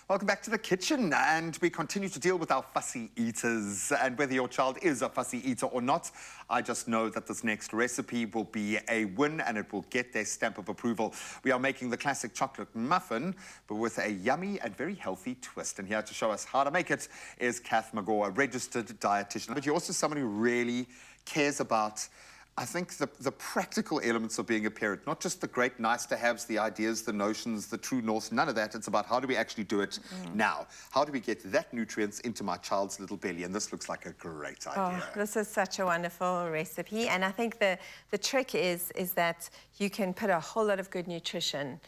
Welcome back to the kitchen, and we continue to deal with our fussy eaters. And whether your child is a fussy eater or not, I just know that this next recipe will be a win and it will get their stamp of approval. We are making the classic chocolate muffin, but with a yummy and very healthy twist. And here to show us how to make it is Kath McGaw, a registered dietitian. But you're also someone who really cares about, I think, the practical elements of being a parent, not just the great nice-to-haves, the ideas, the notions, the true north, none of that. It's about how do we actually do it now? How do we get that nutrients into my child's little belly? And this looks like a great idea. Oh, this is such a wonderful recipe. And I think the trick is that you can put a whole lot of good nutrition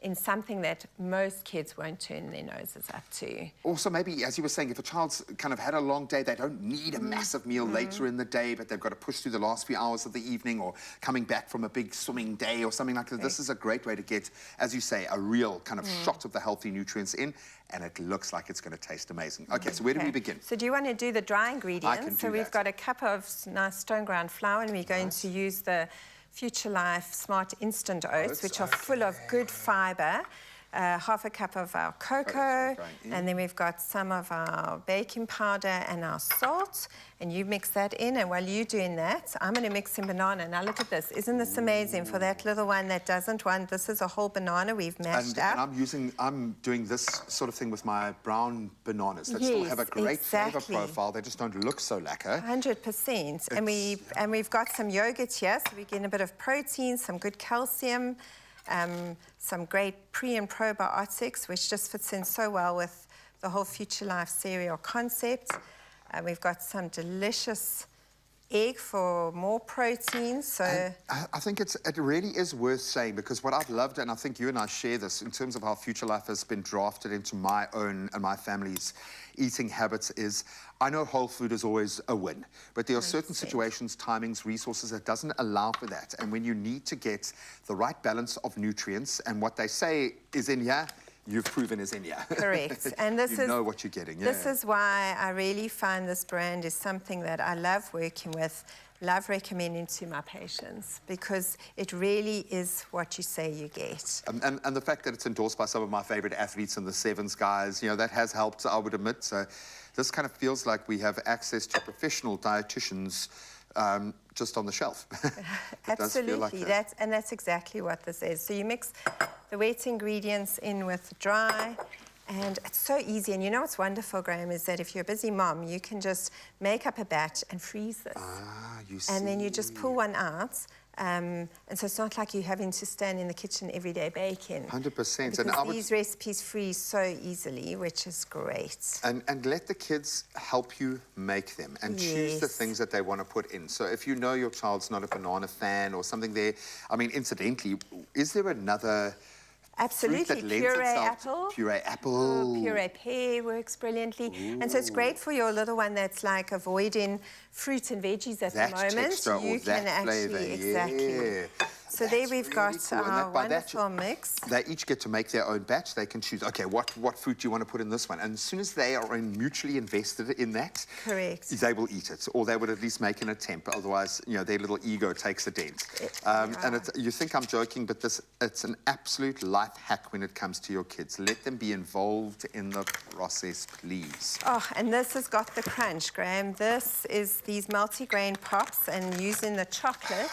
in something that most kids won't turn their noses up to. Also, maybe, as you were saying, if a child's kind of had a long day, they don't need a massive meal later in the day, but they've got to push through the last few hours of the evening or coming back from a big swimming day or something like that. This is a great way to get, as you say, a real kind of shot of the healthy nutrients in, and it looks like it's going to taste amazing. Okay, so where do we begin? So do you want to do the dry ingredients? I can do so we've got a cup of nice stone ground flour, and we're going to use the FUTURELIFE Smart Instant Oats, which are full of good fibre. Half a cup of our cocoa, and then we've got some of our baking powder and our salt, and you mix that in. And while you're doing that, I'm going to mix some banana. Now look at this. Isn't this amazing for that little one that doesn't want? This is a whole banana we've mashed up. And I'm doing this sort of thing with my brown bananas that still have a great flavour profile. They just don't look so lacquer. 100%. And we've got some yogurt here, so we're getting a bit of protein, some good calcium, some great pre and probiotics, which just fits in so well with the whole FUTURELIFE cereal concept. We've got some delicious egg for more protein. So I think it really is worth saying, because what I've loved, and I think you and I share this in terms of how FUTURELIFE has been drafted into my own and my family's eating habits, is I know whole food is always a win, but there are certain situations, timings, resources that doesn't allow for that. And when you need to get the right balance of nutrients, and what they say is in here, you've proven is in here. Correct. And this you know what you're getting. This is why I really find this brand is something that I love working with, love recommending to my patients, because it really is what you say you get. And the fact that it's endorsed by some of my favorite athletes in the Sevens guys, you know, that has helped, I would admit. So this kind of feels like we have access to professional dietitians just on the shelf. Absolutely, like that's exactly what this is. So you mix the wet ingredients in with dry, and it's so easy. And you know what's wonderful, Graham, is that if you're a busy mom, you can just make up a batch and freeze this. You see. And then you just pull one out. And so it's not like you're having to stand in the kitchen every day baking. 100%. Because these recipes freeze so easily, which is great. And let the kids help you make them and choose the things that they want to put in. So if you know your child's not a banana fan or something there, I mean, incidentally, is there another Absolutely, puree apple. Puree apple. Puree pear works brilliantly. And so it's great for your little one that's like avoiding fruits and veggies at the moment. Texture, you can actually, exactly. So there we've got our wonderful mix. They each get to make their own batch. They can choose, okay, what fruit do you want to put in this one? And as soon as they are mutually invested in that, they will eat it, or they would at least make an attempt. Otherwise, you know, their little ego takes a dent. And you think I'm joking, but it's an absolute life hack when it comes to your kids. Let them be involved in the process, please. Oh, and this has got the crunch, Graham. This is these multi-grain pops, and using the chocolate.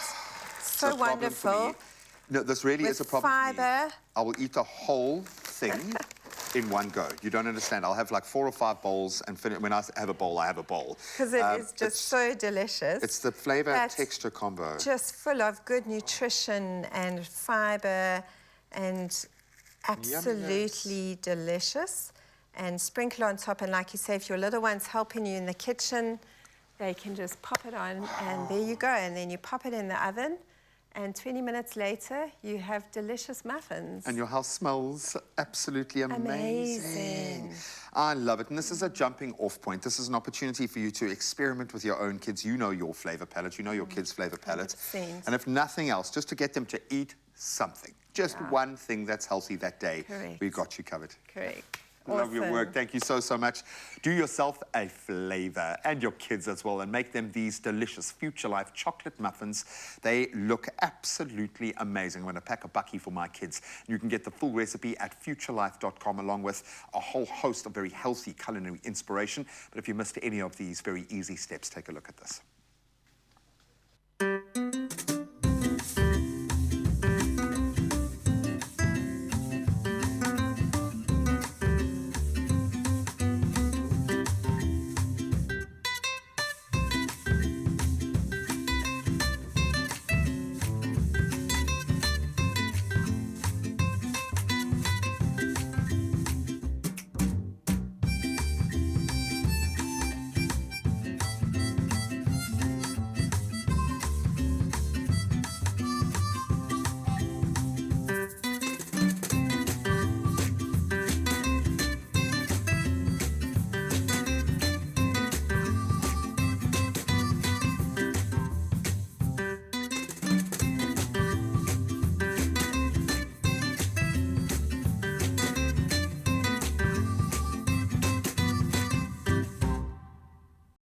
So wonderful. No, this really is a problem for me. Fibre. I will eat a whole thing in one go. You don't understand. I'll have like 4 or 5 bowls and finish. When I have a bowl, I have a bowl. Because it is just so delicious. It's the flavour-texture combo. Just full of good nutrition and fibre and absolutely delicious. And sprinkle on top. And like you say, if your little one's helping you in the kitchen, they can just pop it on and there you go. And then you pop it in the oven. And 20 minutes later, you have delicious muffins. And your house smells absolutely amazing. I love it. And this is a jumping off point. This is an opportunity for you to experiment with your own kids. You know your flavour palette. You know your kids' flavour palette. 100%. And if nothing else, just to get them to eat something. Just one thing that's healthy that day. Correct. We've got you covered. Correct. Love your work. Thank you so much. Do yourself a flavor and your kids as well and make them these delicious Future Life chocolate muffins. They look absolutely amazing. I'm going to pack a bucky for my kids. You can get the full recipe at futurelife.com along with a whole host of very healthy culinary inspiration. But if you missed any of these very easy steps, take a look at this.